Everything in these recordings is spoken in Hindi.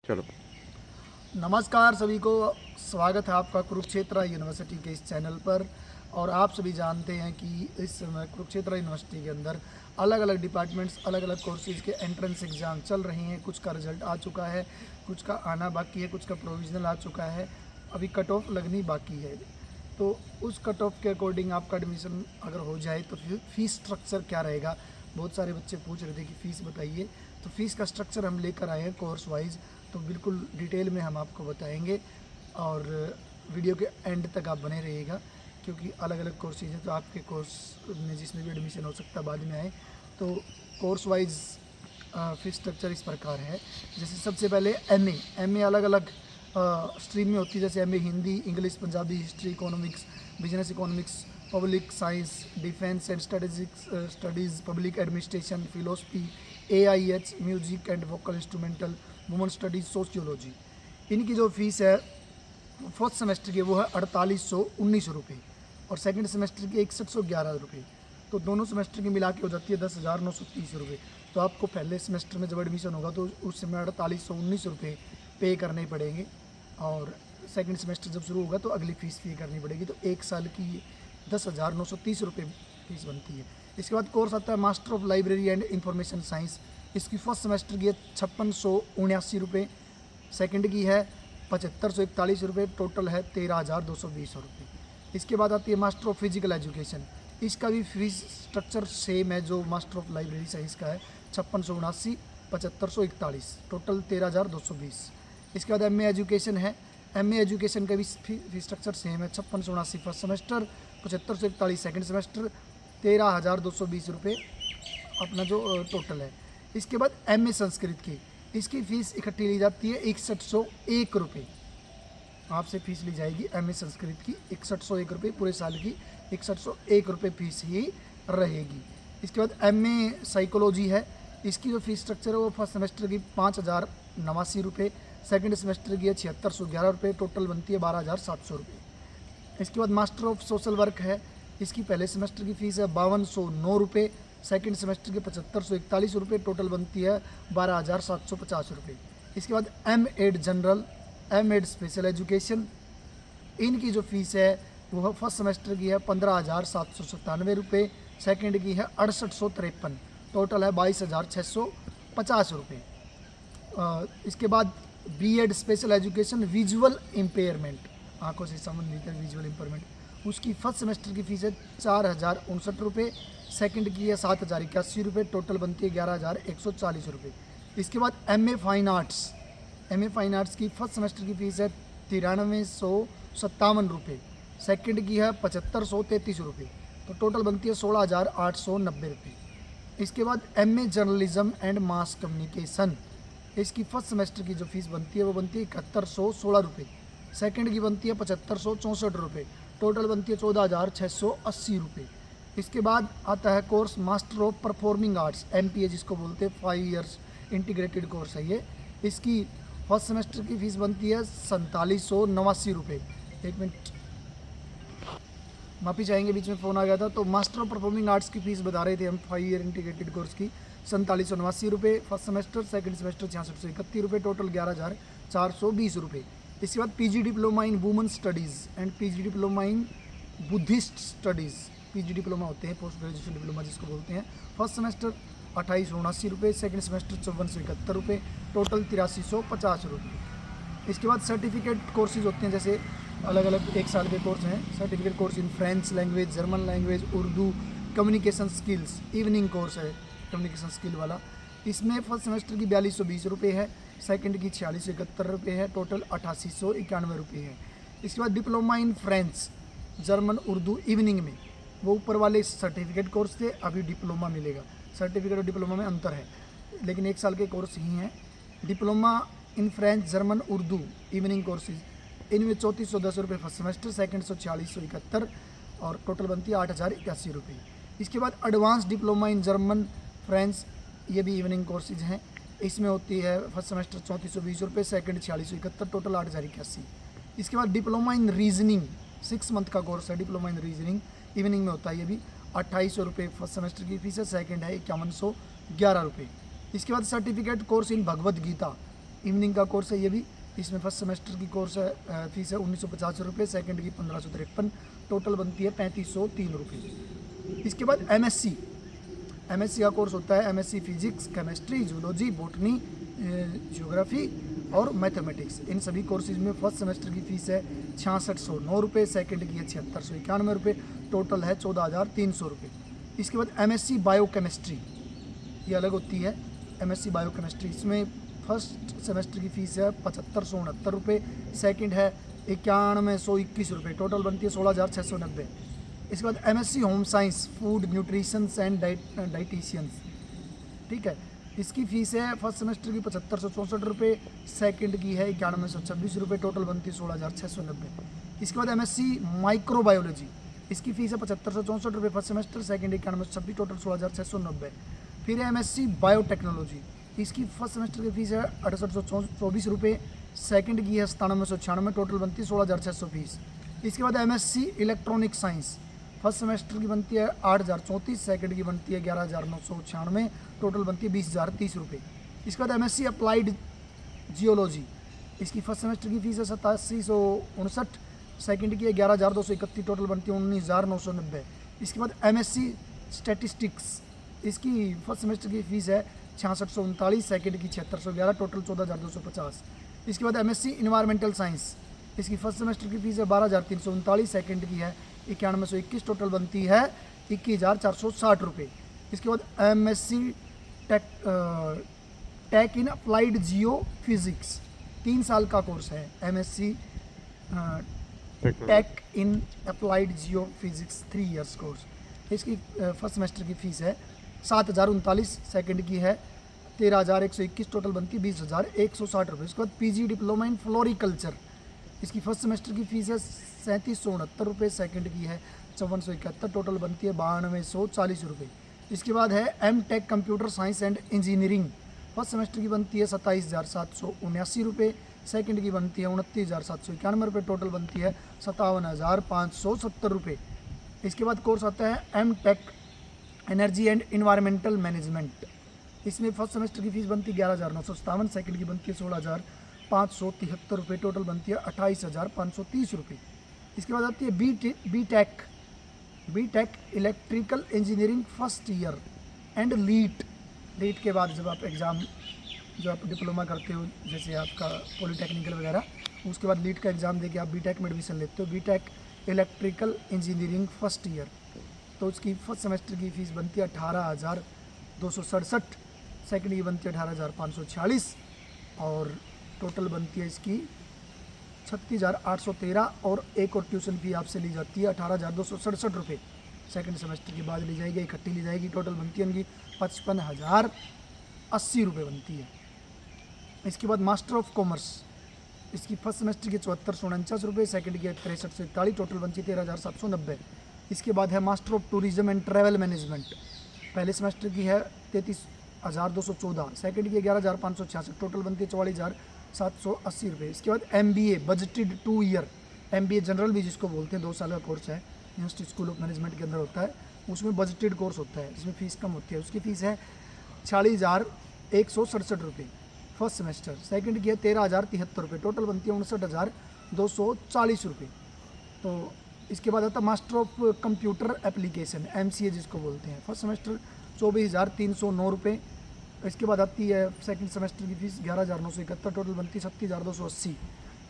चलो। नमस्कार सभी को, स्वागत है आपका कुरुक्षेत्र यूनिवर्सिटी के इस चैनल पर। और आप सभी जानते हैं कि इस समय कुरुक्षेत्र यूनिवर्सिटी के अंदर अलग अलग डिपार्टमेंट्स, अलग अलग कोर्सेज़ के एंट्रेंस एग्ज़ाम चल रहे हैं। कुछ का रिज़ल्ट आ चुका है, कुछ का आना बाकी है, कुछ का प्रोविज़नल आ चुका है, अभी कट ऑफ लगनी बाकी है। तो उस कट ऑफ के अकॉर्डिंग आपका एडमिशन अगर हो जाए तो फ़ीस स्ट्रक्चर क्या रहेगा, बहुत सारे बच्चे पूछ रहे थे कि फ़ीस बताइए। तो फ़ीस का स्ट्रक्चर हम लेकर आए हैं कोर्स वाइज, तो बिल्कुल डिटेल में हम आपको बताएंगे और वीडियो के एंड तक आप बने रहिएगा, क्योंकि अलग अलग कोर्सेज हैं तो आपके कोर्स में जिसमें भी एडमिशन हो सकता है बाद में आए। तो कोर्स वाइज फीस स्ट्रक्चर इस प्रकार है। जैसे सबसे पहले एमए अलग अलग स्ट्रीम में होती है, जैसे MA Hindi, English, Punjabi, history, economics, business economics, public science, defence and studies, public administration, philosophy, AIH, music and vocal instrumental, woman studies, sociology. इनकी जो फीस है फर्स्ट सेमेस्टर की वो है 4819 रुपये और सेकंड सेमेस्टर की 6111 रुपये। तो दोनों सेमेस्टर की मिला के हो जाती है 10,930 रुपये। तो आपको पहले सेमेस्टर में जब एडमिशन होगा तो उस समय 4819 रुपये पे करने पड़ेंगे, और सेकंड सेमेस्टर जब शुरू होगा तो अगली फ़ीस पे करनी पड़ेगी। तो एक साल की 10,930 रुपये फीस बनती है। इसके बाद कोर्स आता है master of library and information science. इसकी फर्स्ट सेमेस्टर की है 5679 रुपये, सेकेंड की है 7541 रुपये, टोटल है 13,220 रुपये। इसके बाद आती है मास्टर ऑफ फिजिकल एजुकेशन। इसका भी फीस स्ट्रक्चर सेम है जो मास्टर ऑफ लाइब्रेरी साइंस का है, 5679, 7541, टोटल 13,220। इसके बाद एमए एजुकेशन है। एमए एजुकेशन का भी फीस स्ट्रक्चर सेम है, 5679 फर्स्ट सेमेस्टर, 7541 सेकेंड सेमेस्टर, 13,220 रुपये अपना जो टोटल है। इसके बाद एमए संस्कृत की, इसकी फ़ीस इकट्ठी ली जाती है 6101 रुपये। आपसे फ़ीस ली जाएगी एमए संस्कृत की 6101 रुपये, पूरे साल की 6101 रुपये फीस ही रहेगी। इसके बाद एमए साइकोलॉजी है। इसकी जो फीस स्ट्रक्चर है वो फर्स्ट सेमेस्टर की 5,089 रुपये, सेकेंड सेमेस्टर की है 7611 रुपये, टोटल बनती है 12,700 रुपये। इसके बाद मास्टर ऑफ सोशल वर्क है। इसकी पहले सेमेस्टर की फ़ीस है 5209 रुपये, सेकेंड सेमेस्टर के 7541 रुपये, टोटल बनती है 12,750 रुपये। इसके बाद M Ed general, M Ed special education, इनकी जो फीस है वो फर्स्ट सेमेस्टर की है 15,797 रुपये, सेकेंड की है 6853, टोटल है 22,650 रुपये। इसके बाद BEd special education visual impairment, आंखों से संबंधित है विजुअल इम्पेयरमेंट, उसकी फर्स्ट सेमेस्टर की फ़ीस है 4,069 रुपये, सेकंड की है 7,081 रुपये, टोटल बनती है 11,140 रुपये। इसके बाद MA fine arts, MA fine arts की फर्स्ट सेमेस्टर की फ़ीस है 9357 रुपये, सेकंड की है 7533 रुपये, तो टोटल बनती है 16,890 रुपये। इसके बाद MA journalism and mass communication, इसकी फर्स्ट सेमेस्टर की जो फीस बनती है वो बनती है 7116 रुपये, सेकेंड की बनती है 7564 रुपये, टोटल बनती है 14,680 रुपये। इसके बाद आता है course master of performing arts, MPa जिसको बोलते हैं, 5 ईयर्स इंटीग्रेटेड कोर्स है ये। इसकी फर्स्ट सेमेस्टर की फ़ीस बनती है 4789 रुपये। एक मिनट माफ़ी चाहेंगे, बीच में फ़ोन आ गया था। तो मास्टर ऑफ परफॉर्मिंग आर्ट्स की फ़ीस बता रहे थे हम, 5 ईयर इंटीग्रेटेड कोर्स की 4789 रुपये फर्स्ट सेमेस्टर, सेकंड सेमेस्टर 6631 रुपये, टोटल 11,420 रुपये। इसके बाद PG diploma in woman studies and PG diploma in Buddhist studies, PG diploma होते हैं, पोस्ट ग्रेजुएशन डिप्लोमा जिसको बोलते हैं। फर्स्ट सेमेस्टर 2879 रुपये, सेकेंड सेमेस्टर 5471 रुपये, टोटल 8350 रुपये। इसके बाद सर्टिफिकेट कोर्सेज होते हैं, जैसे अलग अलग एक साल के कोर्स हैं। Certificate course in French language, German language, Urdu, communication skills, evening course है कम्युनिकेशन स्किल वाला। इसमें फर्स्ट सेमेस्टर की 4220 रुपये है, सेकंड की 4671 रुपये है, टोटल 8891 रुपये है। इसके बाद diploma in French, German, Urdu evening में, वो ऊपर वाले सर्टिफिकेट कोर्स थे, अभी डिप्लोमा मिलेगा। सर्टिफिकेट और डिप्लोमा में अंतर है, लेकिन एक साल के कोर्स ही हैं। Diploma in French, German, Urdu evening courses, इनमें 3410 रुपये फर्स्ट सेमेस्टर, सेकंड 4671, और टोटल बनती है 8,081 रुपये। इसके बाद advance diploma in German, French, ये भी इवनिंग कोर्सेज हैं। इसमें होती है फर्स्ट सेमेस्टर 3420 रुपये, सेकंड 4671, टोटल 8,081। इसके बाद डिप्लोमा इन रीजनिंग, 6 मंथ का कोर्स है डिप्लोमा इन रीजनिंग, इवनिंग में होता है ये भी, 2800 रुपये फर्स्ट सेमेस्टर की फीस है, सेकंड है 5111 रुपये। इसके बाद certificate course in Bhagavad Gita, evening का कोर्स है ये भी। इसमें फर्स्ट सेमेस्टर की कोर्स है फीस है 1950 रुपये, सेकेंड की 1553, टोटल बनती है 3503 रुपये। इसके बाद एमएससी का कोर्स होता है MSc physics, chemistry, zoology, botany, geography और मैथमेटिक्स। इन सभी कोर्सेज में फर्स्ट सेमेस्टर की फ़ीस है 6609 रुपये, सेकेंड की है 7691 रुपये, टोटल है 14300 रुपये। इसके बाद एमएससी बायोकेमिस्ट्री, ये अलग होती है एमएससी बायोकेमिस्ट्री। इसमें फर्स्ट सेमेस्टर की फ़ीस है 7569 रुपये, सेकेंड है 9121 रुपये, टोटल बनती है 16690। इसके बाद MSc home science, food nutritions and dieticians, ठीक है। इसकी फ़ीस है फर्स्ट सेमेस्टर की 7564 रुपये, सेकेंड की है 9126 रुपये, टोटल बनती है 16690। इसके बाद एमएससी माइक्रोबायोलॉजी, इसकी फ़ीस है 7564 रुपये फर्स्ट सेमेस्टर, सेकेंड 9126, टोटल 16690। फिर है एमएससी बायोटेक्नोलॉजी, इसकी फर्स्ट सेमेस्टर की फ़ीस है 6824 रुपये, सेकेंड की है 9796, टोटल बनती है 16620। इसके बाद MSc electronic science, first semester की बनती है 8034, सेकेंड की बनती है 11996, टोटल बनती है 20030 रुपये। इसके बाद एमएससी अप्लाइड जियोलॉजी, इसकी फर्स्ट सेमेस्टर की फ़ीस है 8759, सेकेंड की है 11231, टोटल बनती है 19990। इसके बाद एमएससी स्टैटिस्टिक्स, इसकी फर्स्ट सेमेस्टर की फ़ीस है 6639, सेकेंड की 7611, टोटल 14250। इसके बाद एमएससी इन्वायरमेंटल साइंस, इसकी फर्स्ट सेमेस्टर की फ़ीस है 12339, सेकेंड की है 9121, टोटल बनती है 21460 रुपये। इसके बाद MSc tech in applied geo physics, 3 साल का कोर्स है MSc tech in applied geo physics 3 years course. इसकी फर्स्ट सेमेस्टर की फ़ीस है 7039, सेकेंड की है 13121, टोटल बनती है 20160 रुपये। उसके बाद पीजी डिप्लोमा इन फ्लोरिकल्चर, इसकी फर्स्ट सेमेस्टर की फ़ीस है 3769 रुपये, सेकेंड की है 5471, टोटल बनती है 9240 रुपये। इसके बाद है M tech computer science and engineering, first semester की बनती है 27779 रुपये, सेकेंड की बनती है 29791 रुपये, टोटल बनती है 57570 रुपये। इसके बाद कोर्स आता है M tech energy and environmental management, इसमें फर्स्ट सेमेस्टर की फ़ीस बनती है 11957, सेकेंड की बनती है 16573 रुपये, टोटल बनती है 28530 रुपये। इसके बाद आती है B tech electrical engineering first year and LEET के बाद जब आप एग्ज़ाम जो आप डिप्लोमा करते हो जैसे आपका पॉलीटेक्निकल वगैरह, उसके बाद लीट का एग्ज़ाम देके आप बीटेक में एडमिशन लेते हो, BTech electrical engineering first year. तो उसकी फर्स्ट सेमेस्टर की फ़ीस बनती है 18267, सेकेंड की बनती है 18546 और टोटल बनती है इसकी 36813 और एक और ट्यूशन फी आपसे ली जाती है 18267 रुपये, सेकेंड सेमेस्टर के बाद ली जाएगी, इकट्ठी ली जाएगी, टोटल बनती है उनकी 55,080 रुपये बनती है। इसके बाद मास्टर ऑफ कॉमर्स, इसकी फर्स्ट सेमेस्टर की 7449 रुपये, सेकेंड की 6341, टोटल बनती है 13,790। इसके बाद है master of tourism and travel management, पहले सेमेस्टर की है 33,214, सेकेंड की 11,566, टोटल बनती है 44,780 रुपये। इसके बाद MBA budgeted 2 year, MBA general भी जिसको बोलते हैं 2 साल का कोर्स है, यूनिवर्सिटी स्कूल ऑफ मैनेजमेंट के अंदर होता है, उसमें बजटेड कोर्स होता है जिसमें फ़ीस कम होती है। उसकी फ़ीस है 46,167 रुपये फर्स्ट सेमेस्टर, सेकेंड की है 13,073 रुपये, टोटल बनती है 59,240 रुपये। तो इसके बाद आता है master of computer application MCA जिसको बोलते हैं, फर्स्ट सेमेस्टर 24,309 रुपये। इसके बाद आती है सेकंड सेमेस्टर की फ़ीस 11,971, टोटल बनती है 37,280।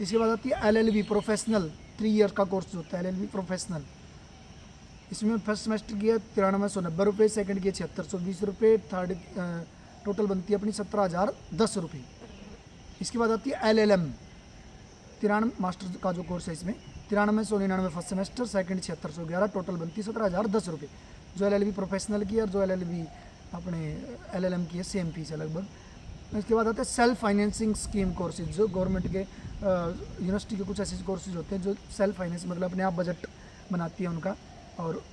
इसके बाद आती है LLB प्रोफेशनल 3 ईयर का कोर्स होता है LLB प्रोफेशनल, इसमें फर्स्ट सेमेस्टर की है 9390 रुपये, सेकेंड की है 7620 रुपये, थर्ड टोटल बनती है अपनी 17,010 रुपये। इसके बाद आती है LLM 93 मास्टर का जो कोर्स है, इसमें 9399 फर्स्ट सेमेस्टर, सेकेंड 7611, टोटल बनती है 17,010 रुपये। जो LLB प्रोफेशनल की है और जो LLB अपने LLM की है सेम फीस है लगभग। इसके बाद आते हैं सेल्फ फाइनेंसिंग स्कीम कोर्सेज, जो गवर्नमेंट के यूनिवर्सिटी के कुछ ऐसे कोर्सेज होते हैं जो सेल्फ फाइनेंस मतलब अपने आप बजट बनाती है उनका, और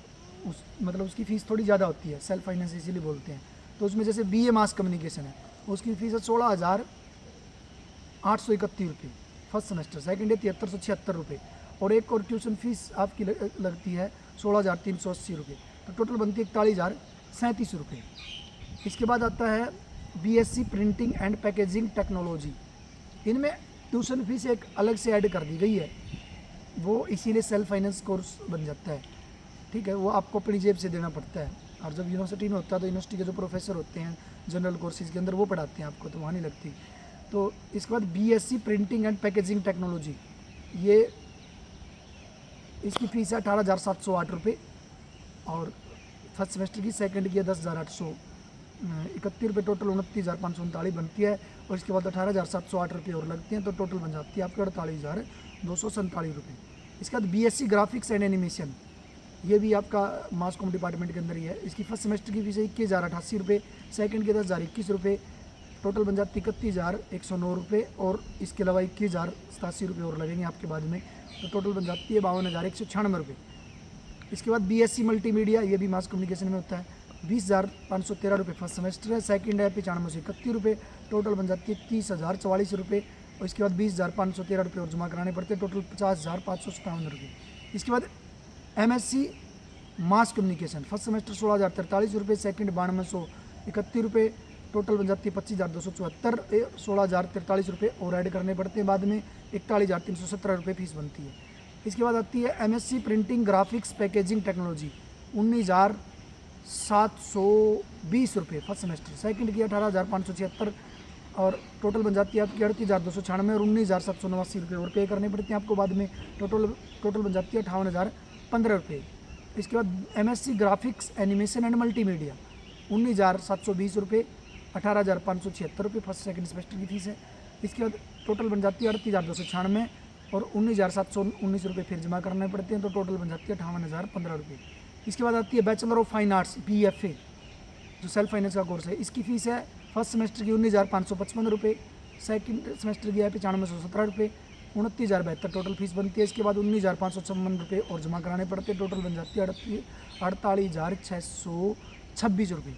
उस मतलब उसकी फ़ीस थोड़ी ज़्यादा होती है, सेल्फ फाइनेंस इसीलिए बोलते हैं। तो उसमें जैसे BA मास कम्युनिकेशन है, उसकी फ़ीस है 16,831 रुपये फर्स्ट सेमेस्टर, सेकेंड है 7376 रुपये, और एक और ट्यूशन फीस आपकी लगती है 16,380 रुपये, तो टोटल बनती है 41,037 रुपये। इसके बाद आता है BSc printing and packaging technology, इनमें ट्यूशन फीस एक अलग से ऐड कर दी गई है, वो इसीलिए सेल्फ फाइनेंस कोर्स बन जाता है, ठीक है। वो आपको अपनी जेब से देना पड़ता है। और जब यूनिवर्सिटी में होता है तो यूनिवर्सिटी के जो प्रोफेसर होते हैं जनरल कोर्सेज के अंदर वो पढ़ाते हैं आपको, तो वहाँ नहीं लगती। तो इसके बाद BSc printing and packaging technology, ये इसकी फ़ीस है 18,708 रुपये। और फर्स्ट सेमेस्टर की, सेकंड की है 10,831 रुपये, टोटल 29,539 बनती है। और इसके बाद 18,708 रुपये और लगते हैं, तो टोटल बन जाती है आपके 48,247 रुपये। इसके बाद बीएससी ग्राफिक्स एंड एनिमेशन, ये भी आपका मास कॉम डिपार्टमेंट के अंदर ही है। इसकी फर्स्ट सेमेस्टर की फीस है 21,088 रुपये, सेकंड के 10,021 रुपये, टोटल बन जाती है 31,109 रुपये। और इसके अलावा 21,087 रुपये और लगेंगे आपके बाद में, तो टोटल बन जाती है 52,196 रुपये। इसके बाद बीएससी मल्टीमीडिया, ये भी मास कम्युनिकेशन में होता है, 20,513 रुपये फर्स्ट सेमेस्टर है, सेकंड है 95,31 रुपये, टोटल बन जाती है 30,044 रुपये। और इसके बाद 20,513 रुपये और जमा कराने पड़ते हैं, टोटल 50,557 रुपये। इसके बाद MSc mass communication, first semester 16,043 रुपये, सेकंड 92,131 रुपये, टोटल बन जाती है 25,274, 16,043 रुपये और ऐड करने पड़ते हैं बाद में, 41,317 रुपये फीस बनती है। इसके बाद आती है MSc printing graphics packaging technology, 19,720 रुपये फर्स्ट सेमेस्टर, सेकंड की 18,576 और टोटल बन जाती है आपकी 38,296 और 19,789 रुपये और पे करने पड़ते हैं आपको बाद में, टोटल बन जाती है 58,015 रुपये। इसके बाद MSc graphics animation and multimedia, 19,720 रुपये, 18,576 रुपये फर्स्ट सेकंड सेमेस्टर की फीस है। इसके बाद टोटल बन जाती है 38,296 और 19,719 रुपये फिर जमा करने पड़ते हैं, तो टोटल बन जाती है 58,015 रुपये। इसके बाद आती है bachelor of fine arts BFA, जो सेल्फ फाइनेंस का कोर्स है। इसकी फ़ीस है फर्स्ट सेमेस्टर की 19,555 रुपये, सेकंड सेमेस्टर की है 95,117 रुपये, 29,072 टोटल फीस बनती है। इसके बाद 19,556 रुपये और जमा कराने पड़ते हैं, टोटल बन जाती है 48,626 रुपये।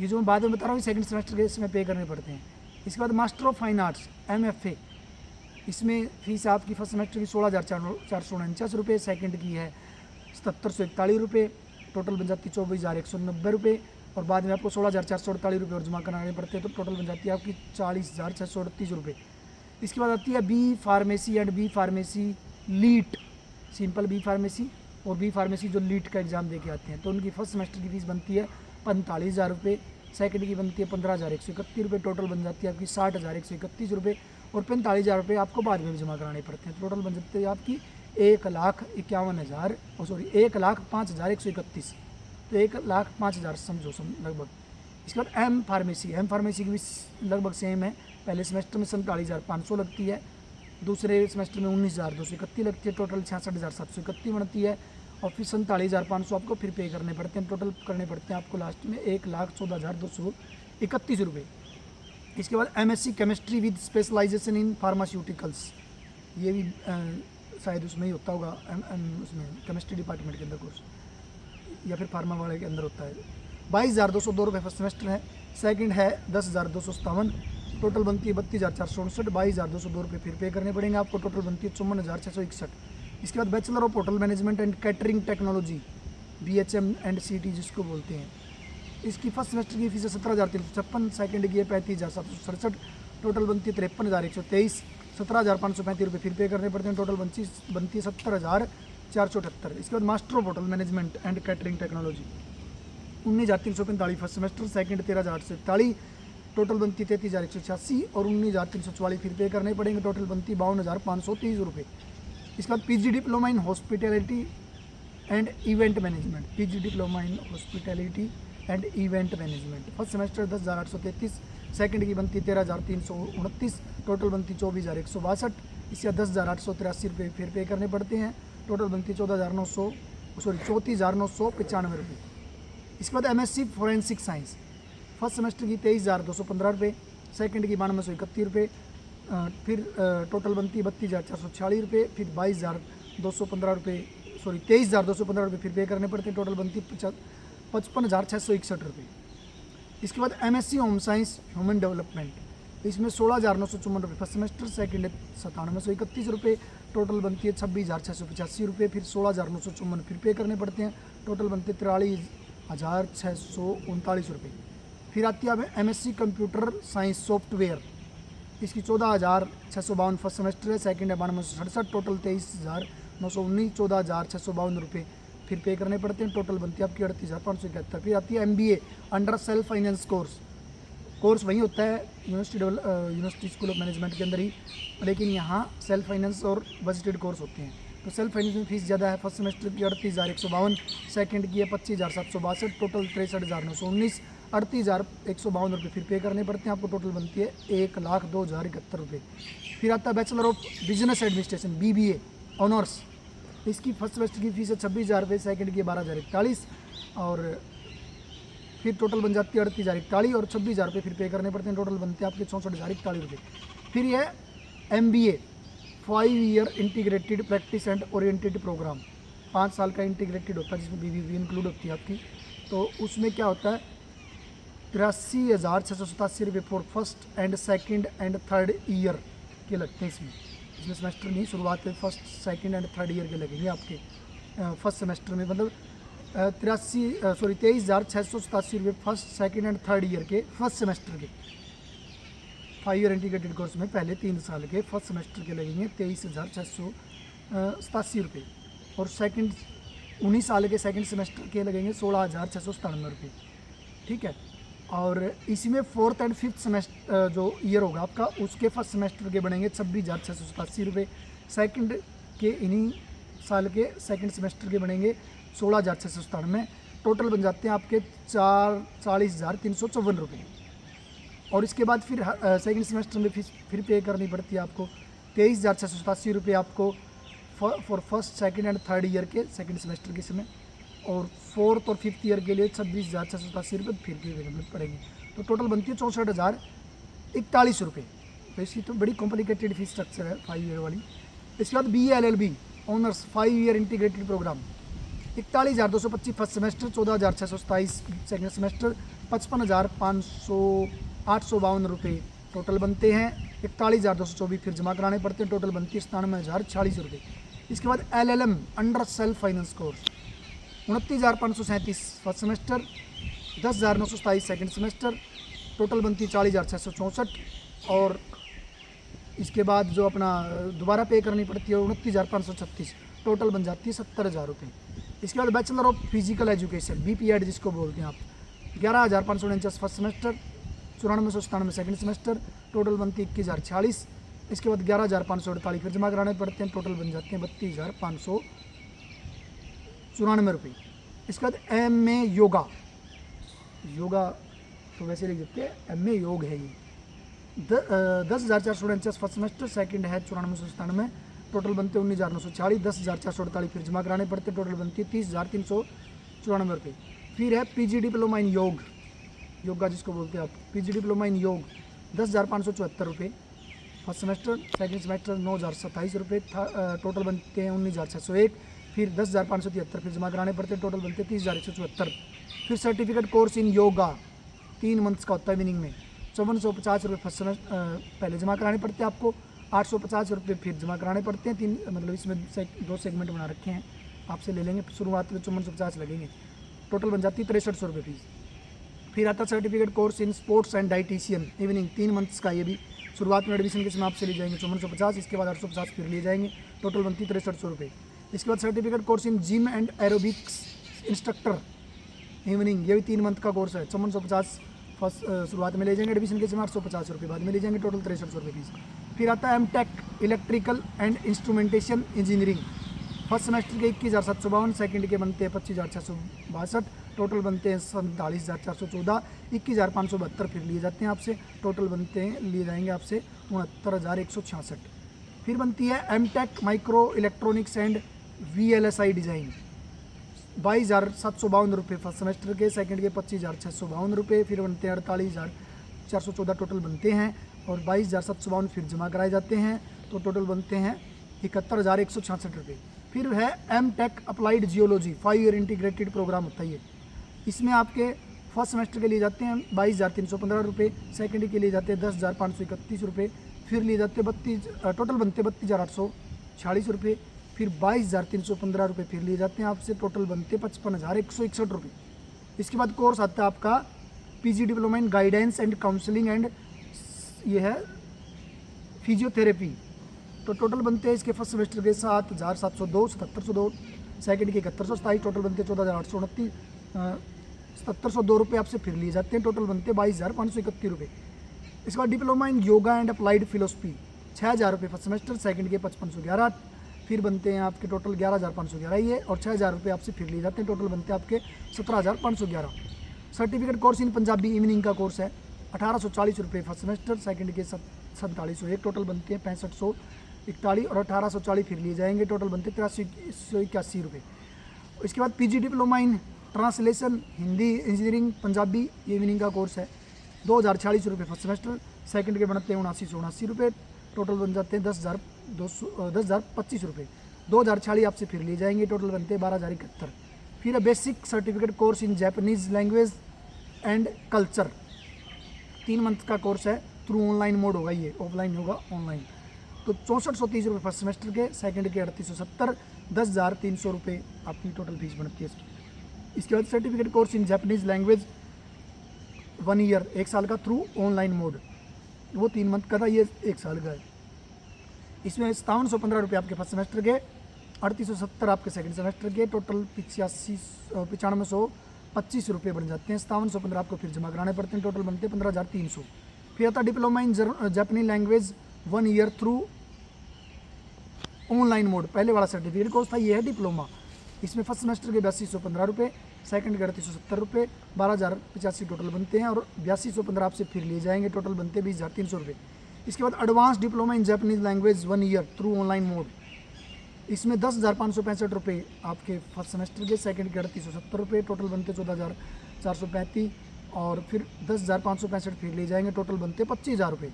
ये जो मैं बाद में बता रहा हूँ सेकंड सेमेस्टर के इसमें पे करने पड़ते हैं। इसके बाद master of fine arts MFA, इसमें फीस आपकी फर्स्ट सेमेस्टर की 16,449 रुपये, सेकंड की है 7,741 रुपये, टोटल बन जाती है 24,190 रुपये और बाद में आपको 16,448 रुपये और जमा कराने पड़ते हैं, तो टोटल बन जाती है आपकी 40,638 रुपये। इसके बाद आती है B pharmacy and B pharmacy LEET, simple B pharmacy और बी फार्मेसी जो लीट का एग्ज़ाम दे के आते हैं, तो उनकी फर्स्ट सेमेस्टर की फ़ीस बनती है 45,000 रुपये, सेकंड की बनती है 15,131 रुपये, टोटल बन जाती है आपकी 60,131 रुपये और 45,000 रुपये आपको बाद में भी जमा कराने पड़ते हैं, टोटल बन जाती है आपकी 1,05,131, तो 1,05,000 समझो लगभग। इसके बाद एम फार्मेसी की भी लगभग सेम है, पहले सेमेस्टर में 47,500 लगती है, दूसरे सेमेस्टर में 19,231 लगती है, टोटल 66,731 बनती है और फिर 47,500 आपको फिर पे करने पड़ते हैं, टोटल करने पड़ते हैं आपको लास्ट में 1,14,231 रुपये। इसके बाद MSc chemistry with specialisation in pharmaceuticals, ये भी शायद उसमें ही होता होगा, उसमें केमिस्ट्री डिपार्टमेंट के अंदर कोर्स या फिर फार्मा वाले के अंदर होता है। 22,202 रुपये फर्स्ट सेमेस्टर है, सेकंड है 10,257, टोटल बनती है 32,469, 22,202 रुपये फिर पे करने पड़ेंगे आपको, टोटल बनती है 54,661। इसके बाद bachelor of hotel management and catering technology BHM and CT जिसको बोलते हैं, इसकी फर्स्ट सेमेस्टर की फीस है 17,356, सेकंड की है 35,767, टोटल बनती है 53,123, 17,535 रुपये फिर पे करने पड़ते हैं, टोटल बनती है 70,478। इसके बाद master of hotel management and catering technology 19,345 first semester, second 13,841, total बनती है 33,186 और 19,344 फिर पे करने पड़ेंगे, टोटल बनती है 52,530 रुपये। इसके बाद PG diploma in hospitality and event management, PG diploma in hospitality and event management, first semester 10,833, second की बनती 13,329, टोटल बनती 24,162, इससे 10,883 रुपये फिर पे करने पड़ते हैं, टोटल बनती 34,995 रुपये। इसके बाद MSc forensic science, first semester की 23,215 रुपये, सेकंड की 92,131 रुपये, फिर टोटल बनती है 32,446 रुपये, फिर 22,215 रुपये 23,215 रुपये फिर पे करने पड़ते हैं, टोटल बनती है 55,661 रुपये। इसके बाद MSc home science human development, इसमें 16,954 रुपये फर्स्ट सेमेस्टर, सेकंड 97,131 रुपये, टोटल बनती है 26,685 रुपये, फिर 16,954 फिर पे करने पड़ते हैं, टोटल बनते 43,639 रुपये। फिर आती है MSc कंप्यूटर साइंस सॉफ्टवेयर, इसकी 14,652 फर्स्ट सेमेस्टर है, सेकंड है 9267, टोटल 23,919, 14,652 रुपये फिर पे करने पड़ते हैं। टोटल बनती है आपकी 38,571। फिर आती है MBA under self finance course वही होता है यूनिवर्सिटी स्कूल ऑफ मैनेजमेंट के अंदर ही, लेकिन यहाँ सेल्फ फाइनेंस और बजटेड कोर्स होते हैं। तो सेल्फ फाइनेंस में फीस ज़्यादा है, फर्स्ट सेमेस्टर की 38,152, सेकंड की है 25,762, टोटल 63,919, 38,152 रुपये फिर पे करने पड़ते हैं आपको। टोटल बनती है 1,02,071 रुपये। फिर आता है bachelor of business administration BBA honours, इसकी फर्स्ट सेमेस्टर की फीस है 26,000 रुपये, सेकंड की 12,041, और फिर टोटल बन जाती है 38,041 और 26,000 रुपये फिर पे करने पड़ते हैं। टोटल बनते हैं आपके 64,041 रुपये। फिर ये MBA 5 year integrated practice and oriented program, 5 साल का इंटीग्रेटेड होता है जिसमें BBB इंक्लूड होती है आपकी। तो उसमें क्या होता है 83,687 रुपये for first and second and third year के लगते हैं इसमें सेमेस्टर नहीं, शुरुआत में first second and third year के लगेंगे आपके फर्स्ट सेमेस्टर में, मतलब 23,687 रुपये first second and third year के फर्स्ट सेमेस्टर के। 5 ईयर इंटीग्रेटेड कोर्स में पहले 3 साल के फर्स्ट सेमेस्टर के लगेंगे 23,687 रुपये, और सेकंड 19 साल के सेकंड सेमेस्टर के लगेंगे 16,697 रुपये। ठीक है, और इसमें फोर्थ एंड फिफ्थ सेमेस्टर जो ईयर होगा आपका उसके फर्स्ट सेमेस्टर के बनेंगे 26,687 रुपये, सेकंड के इन्हीं साल के सेकंड सेमेस्टर के बनेंगे 16,697, टोटल बन जाते हैं आपके 40,354 रुपये। और इसके बाद फिर सेकंड सेमेस्टर में फीस फिर पे करनी पड़ती है आपको 23,687 रुपये आपको for first second and third year के सेकंड सेमेस्टर के समय, और फोर्थ और फिफ्थ ईयर के लिए 26,687 रुपये फिर पे करने पड़ेंगे। तो टोटल बनती है 64,041 रुपये। तो इसकी तो बड़ी कॉम्प्लिकेटेड फीस स्ट्रक्चर है 5 ईयर वाली। इसके बाद BA LLB honours 5 year integrated programme 41,225 first semester, 14,627 second semester, 55,852 रुपये टोटल बनते हैं। 41,224 फिर जमा कराने पड़ते हैं, टोटल बनती है 97,046 रुपये। इसके बाद LLM under self finance course 29,537 first semester, 10,927 second semester, total बनती है 40,664, और इसके बाद जो अपना दोबारा पे करनी पड़ती है 29,536, टोटल बन जाती है 70,000 रुपये। इसके बाद bachelor of physical education BPEd जिसको बोलते हैं आप 11,549 first semester, 94,997 second semester, total बनती है 21,046। इसके बाद 11,548 फिर जमा कराने पड़ते हैं, टोटल बन जाते हैं 32,594 रुपये। इसके बाद MA योगा तो वैसे लिख देते हैं MA योग है ये 10,449 फर्स्ट सेमेस्टर, सेकंड है 94,997, टोटल बनते हैं 19,940, 10,448 फिर जमा कराने पड़ते हैं, टोटल बनती है 30,394 रुपये। फिर है PG डिप्लोमा इन योगा जिसको बोलते हैं आप PG डिप्लोमा इन योग 10,574 रुपये फर्स्ट सेमेस्टर, सेकंड सेमेस्टर 9,027 रुपये, टोटल बनते हैं 19,601, फिर 10,573 फिर जमा कराने पड़ते हैं, टोटल बनते हैं 30,174। फिर सर्टिफिकेट कोर्स इन योगा 3 मंथ्स का होता है मीनिंग में 5450 रुपये फर्स्ट सेमेस्टर पहले जमा कराने पड़ते हैं आपको, 850 रुपये फिर जमा कराने पड़ते हैं। 3 मतलब इसमें 2 सेगमेंट बना रखे हैं, आपसे ले लेंगे, शुरुआत में 5450 लगेंगे, टोटल बन जाती है 6300 रुपये फीस। फिर आता है certificate course in sports and dietitian evening 3 months का, ये भी शुरुआत में एडमिशन के समय आपसे ले जाएंगे 5450, इसके बाद 850 फिर लिए जाएंगे, टोटल बनती है 6300 रुपये। इसके बाद certificate course in gym and aerobics instructor evening, ये भी 3 मंथ का कोर्स है, 5450 फर्स्ट शुरुआत में ले जाएंगे, एडमिशन के समय 850 रुपये बाद में ले जाएंगे, टोटल 6300 रुपये फीस। फिर आता है MTech electrical and instrumentation engineering first semester के 21,752, सेकंड के बनते हैं 25,662, टोटल बनते हैं 47,414, 21,572 फिर लिए जाते हैं आपसे, टोटल बनते हैं लिए जाएंगे आपसे 69,166। फिर बनती है MTech micro electronics and VLSI design 22,752 रुपये फर्स्ट सेमेस्टर के, सेकंड के 25,652 रुपये, फिर बनते हैं 48,414 टोटल बनते हैं, और 22,752 फिर जमा कराए जाते हैं, तो टोटल बनते हैं 71,166 रुपये। फिर है MTech applied geology 5 year integrated programme होता है ये, इसमें आपके फर्स्ट सेमेस्टर के लिए जाते हैं 22,315 रुपये, सेकेंड के लिए जाते हैं 10,531 रुपये, फिर लिए जाते हैं टोटल बनते 32,846 रुपये, फिर 22,315 रुपये फिर लिए जाते हैं आपसे, टोटल बनते 55,161 रुपये। इसके बाद कोर्स आता है आपका PG diploma in guidance and counselling and ये है फिजियोथेरेपी, तो टोटल बनते हैं इसके फर्स्ट सेमेस्टर के 7,702, 7,702, सेकंड के 7127, टोटल बनते 14,829, 7,702 रुपये आपसे फिर लिए जाते हैं, टोटल बनते 22,531 रुपये। इसके बाद diploma in yoga and applied philosophy 6,000 रुपये फर्स्ट सेमेस्टर, सेकंड के 5511, फिर बनते हैं आपके टोटल 11,511 ये, और 6,000 रुपये आपसे फिर लिए जाते हैं, टोटल बनते हैं आपके 17,511। सर्टिफिकेट कोर्स इन पंजाबी इवनिंग का कोर्स है 1,840 रुपये फर्स्ट सेमेस्टर, सेकंड के 4701, टोटल बनते हैं 6541, और 1,840 फिर लिए जाएंगे, टोटल बनते 8381 रुपये। इसके बाद PG diploma in translation Hindi engineering Punjabi ये इवनिंग का कोर्स है 2,046 रुपये फर्स्ट सेमेस्टर, सेकंड के बनते हैं 7980 रुपये, टोटल बन जाते हैं 10,025 रुपये। 2,046 आपसे फिर लिए जाएंगे, टोटल बनते हैं 12,071। फिर है basic certificate course in Japanese language and culture, 3 month का कोर्स है, थ्रू ऑनलाइन मोड होगा, ये ऑफलाइन होगा ऑनलाइन, तो 6430 रुपये फर्स्ट सेमेस्टर के, सेकंड के 3870, 10,300 रुपये आपकी टोटल फीस बनती है इसकी। इसके बाद सर्टिफिकेट कोर्स इन जैपनीज़ लैंग्वेज 1 ईयर 1 साल का थ्रू ऑनलाइन मोड, वो 3 मंथ का था, ये 1 साल का है। इसमें 5715 रुपये आपके फर्स्ट सेमेस्टर के, 3870 आपके सेकंड सेमेस्टर के, टोटल 9525 रुपये बन जाते हैं। 5715 आपको फिर जमा कराने पड़ते हैं, टोटल बनते हैं 15,300। फिर आता डिप्लोमा इन जापानी language 1 year through online mode, पहले वाला सर्टिफिकेट कोर्स था, ये है डिप्लोमा। इसमें फर्स्ट सेमेस्टर के 8215 रुपये, सेकंड के 3870 रुपये, 12,085 टोटल बनते हैं, और 8215 आपसे फिर लिए जाएंगे, टोटल बनते हैं 20,300 रुपये। इसके बाद advance diploma in Japanese language 1 year through online mode, इसमें 10,565 रुपये आपके फर्स्ट सेमेस्टर के, सेकंड के 3870 रुपये, टोटल बनते 14,435, और फिर 10,565 फिर ले जाएंगे, टोटल बनते 25,000 रुपये।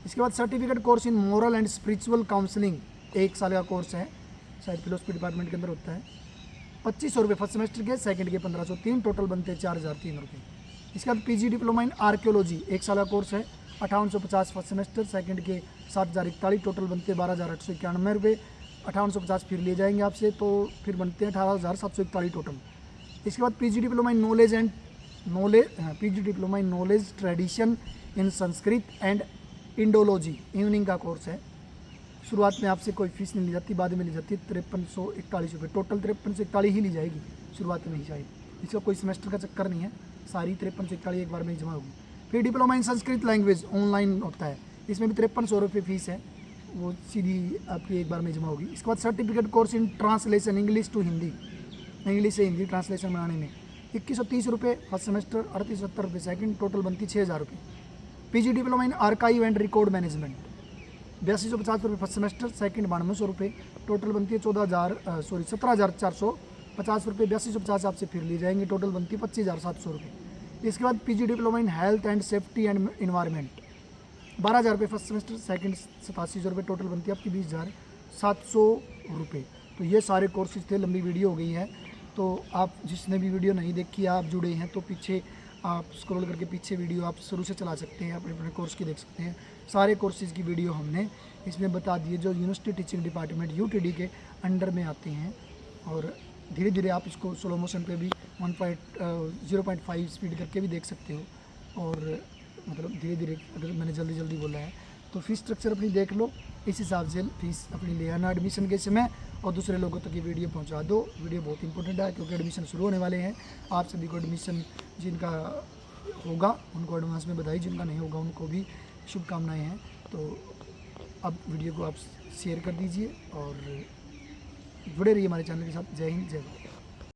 इसके बाद certificate course in moral and spiritual counselling 1 साल का कोर्स है, शायद फिलोसफी डिपार्टमेंट के अंदर होता है, 2500 रुपये फर्स्ट सेमेस्टर के, सेकंड के 1503, टोटल बनते 4,003 रुपये। इसके बाद पीजी डिप्लोमा इन आर्कियोलॉजी 1 साल का कोर्स है, 5850 फर्स्ट सेमेस्टर, सेकंड के 7,041, टोटल बनते 12,891 रुपये, 5850 फिर ले जाएंगे आपसे, तो फिर बनते हैं 18,741 टोटल। इसके बाद PG diploma in knowledge tradition in Sanskrit and Indology evening का कोर्स है, शुरुआत में आपसे कोई फीस नहीं ली जाती, बाद में ली जाती है 5341 रुपये, टोटल 5341 ही ली जाएगी शुरुआत में ही, शायद इसका कोई सेमेस्टर का चक्कर नहीं है, सारी 5341 एक बार में ही जमा होगी। फिर diploma in Sanskrit language online होता है, इसमें भी 5300 रुपये फीस है, वो सीधी आपकी एक बार में जमा होगी। इसके बाद certificate course in translation English to Hindi, English से हिंदी ट्रांसलेशन बनाने में 2130 रुपये फर्स्ट सेमेस्टर, 3870 रुपये सेकंड, टोटल बनती 6,000 रुपये। PG diploma in archive and record management 8250 रुपये फर्स्ट सेमेस्टर, सेकंड 9200 रुपये, टोटल बनती है 17,450 रुपये, 8250 आपसे फिर ले जाएंगे, टोटल बनती है 25,700 रुपये। इसके बाद PG diploma in health and safety and environment 12,000 रुपये फर्स्ट सेमेस्टर, सेकंड 8700 रुपये, टोटल बनती है आपकी 20,700 रुपये। तो ये सारे कोर्सेज थे, लंबी वीडियो हो गई है, तो आप जिसने भी वीडियो नहीं देखी, आप जुड़े हैं तो पीछे आप स्क्रॉल करके पीछे वीडियो आप शुरू से चला सकते हैं, अपने अपने कोर्स की देख सकते हैं। सारे कोर्सेज की वीडियो हमने इसमें बता दिए जो यूनिवर्सिटी टीचिंग डिपार्टमेंट यूटीडी के अंडर में आते हैं, और धीरे धीरे आप इसको स्लो मोशन पे भी 0.5 स्पीड करके भी देख सकते हो, और मतलब धीरे धीरे, अगर मैंने जल्दी जल्दी बोला है तो फीस स्ट्रक्चर अपनी देख लो, इस हिसाब से फीस अपनी ले आना एडमिशन के समय, और दूसरे लोगों तक ये वीडियो पहुंचा दो। वीडियो बहुत इंपॉर्टेंट है क्योंकि एडमिशन शुरू होने वाले हैं। आप सभी को एडमिशन जिनका होगा उनको एडवांस में बधाई, जिनका नहीं होगा उनको भी शुभकामनाएं हैं। तो अब वीडियो को आप शेयर कर दीजिए और जुड़े रहिए हमारे चैनल के साथ। जय हिंद, जय भारत।